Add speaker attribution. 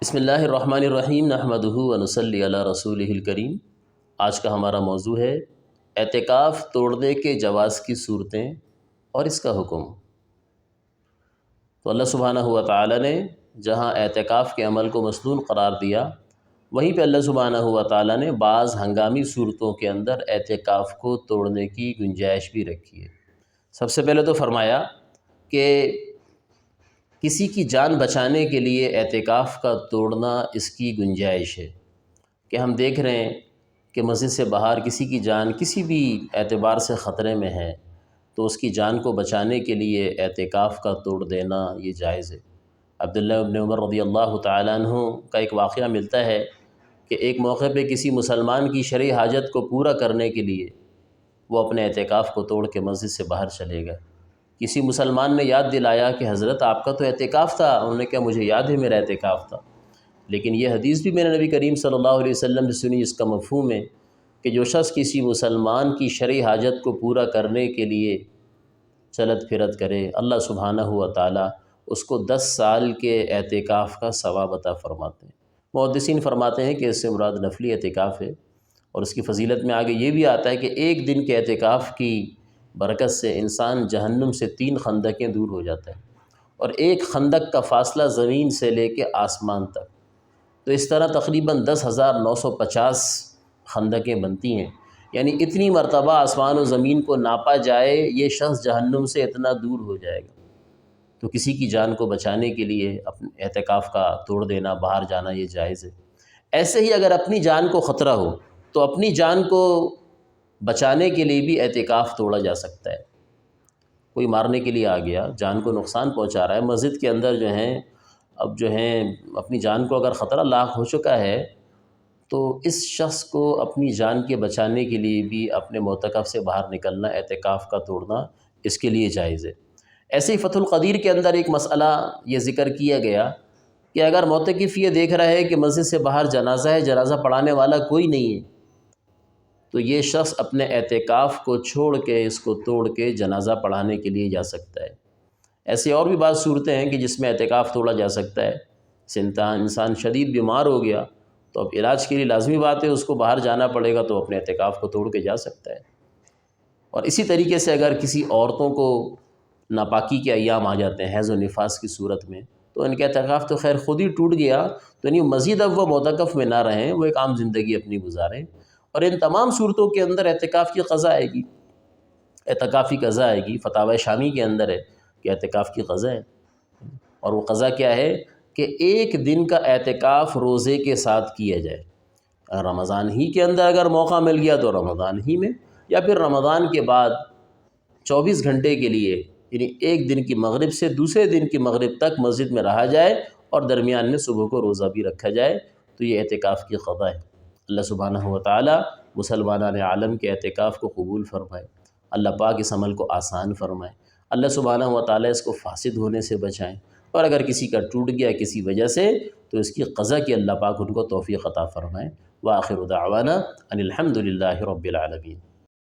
Speaker 1: بسم اللہ الرحمن الرحیم نحمدہ ونصلی علی رسولہ الکریم۔ آج کا ہمارا موضوع ہے اعتکاف توڑنے کے جواز کی صورتیں اور اس کا حکم۔ تو اللہ سبحانہ و تعالی نے جہاں اعتکاف کے عمل کو مسنون قرار دیا، وہیں پہ اللہ سبحانہ و تعالی نے بعض ہنگامی صورتوں کے اندر اعتکاف کو توڑنے کی گنجائش بھی رکھی ہے۔ سب سے پہلے تو فرمایا کہ کسی کی جان بچانے کے لیے اعتکاف کا توڑنا اس کی گنجائش ہے، کہ ہم دیکھ رہے ہیں کہ مسجد سے باہر کسی کی جان کسی بھی اعتبار سے خطرے میں ہے، تو اس کی جان کو بچانے کے لیے اعتکاف کا توڑ دینا یہ جائز ہے۔ عبداللہ ابن عمر رضی اللہ تعالیٰ عنہ کا ایک واقعہ ملتا ہے کہ ایک موقع پہ کسی مسلمان کی شرعی حاجت کو پورا کرنے کے لیے وہ اپنے اعتکاف کو توڑ کے مسجد سے باہر چلے گئے۔ کسی مسلمان نے یاد دلایا کہ حضرت آپ کا تو اعتکاف تھا۔ انہوں نے کہا مجھے یاد ہے میرا اعتکاف تھا، لیکن یہ حدیث بھی میں نے نبی کریم صلی اللہ علیہ وسلم سے سنی، اس کا مفہوم ہے کہ جو شخص کسی مسلمان کی شرعی حاجت کو پورا کرنے کے لیے چلت پھرت کرے، اللہ سبحانہ و تعالی اس کو 10 سال کے اعتکاف کا ثواب عطا فرماتے ہیں۔ محدثین فرماتے ہیں کہ اس سے مراد نفلی اعتکاف ہے، اور اس کی فضیلت میں آگے یہ بھی آتا ہے کہ ایک دن کے اعتکاف کی برکت سے انسان جہنم سے 3 خندقیں دور ہو جاتا ہے، اور ایک خندق کا فاصلہ زمین سے لے کے آسمان تک، تو اس طرح تقریباً 10,950 خندقیں بنتی ہیں۔ یعنی اتنی مرتبہ آسمان و زمین کو ناپا جائے، یہ شخص جہنم سے اتنا دور ہو جائے گا۔ تو کسی کی جان کو بچانے کے لیے اپنے اعتکاف کا توڑ دینا، باہر جانا یہ جائز ہے۔ ایسے ہی اگر اپنی جان کو خطرہ ہو تو اپنی جان کو بچانے کے لیے بھی اعتکاف توڑا جا سکتا ہے۔ کوئی مارنے کے لیے آ گیا، جان کو نقصان پہنچا رہا ہے، مسجد کے اندر جو ہیں اب جو ہیں اپنی جان کو اگر خطرہ لاحق ہو چکا ہے، تو اس شخص کو اپنی جان کے بچانے کے لیے بھی اپنے معتکف سے باہر نکلنا، اعتکاف کا توڑنا اس کے لیے جائز ہے۔ ایسے ہی فتح القدیر کے اندر ایک مسئلہ یہ ذکر کیا گیا کہ اگر معتکف یہ دیکھ رہا ہے کہ مسجد سے باہر جنازہ ہے، جنازہ پڑھانے والا کوئی نہیں ہے، تو یہ شخص اپنے اعتکاف کو چھوڑ کے، اس کو توڑ کے جنازہ پڑھانے کے لیے جا سکتا ہے۔ ایسی اور بھی بعض صورتیں ہیں کہ جس میں اعتکاف توڑا جا سکتا ہے۔ انسان شدید بیمار ہو گیا تو اب علاج کے لیے لازمی بات ہے اس کو باہر جانا پڑے گا، تو اپنے اعتکاف کو توڑ کے جا سکتا ہے۔ اور اسی طریقے سے اگر کسی عورتوں کو ناپاکی کے ایام آ جاتے ہیں حیض و نفاس کی صورت میں، تو ان کا اعتکاف تو خیر خود ہی ٹوٹ گیا، تو یعنی مزید اب وہ معتکف میں نہ رہیں، وہ ایک عام زندگی اپنی گزاریں۔ اور ان تمام صورتوں کے اندر اعتکاف کی قضا آئے گی، اعتکافی قضا آئے گی۔ فتاوی شامی کے اندر ہے کہ اعتکاف کی قضا ہے، اور وہ قضا کیا ہے کہ 1 دن کا اعتکاف روزے کے ساتھ کیا جائے۔ رمضان ہی کے اندر اگر موقع مل گیا تو رمضان ہی میں، یا پھر رمضان کے بعد 24 گھنٹے کے لیے، یعنی ایک دن کی مغرب سے دوسرے دن کی مغرب تک مسجد میں رہا جائے، اور درمیان میں صبح کو روزہ بھی رکھا جائے، تو یہ اعتکاف کی قضا ہے۔ اللہ سبحانہ و تعالی مسلمانان عالم کے اعتکاف کو قبول فرمائے، اللہ پاک اس عمل کو آسان فرمائے، اللہ سبحانہ و تعالی اس کو فاسد ہونے سے بچائیں، اور اگر کسی کا ٹوٹ گیا کسی وجہ سے تو اس کی قضا کی اللہ پاک ان کو توفیق عطا فرمائے۔ وآخر دعوانا ان الحمد للہ رب العالمین۔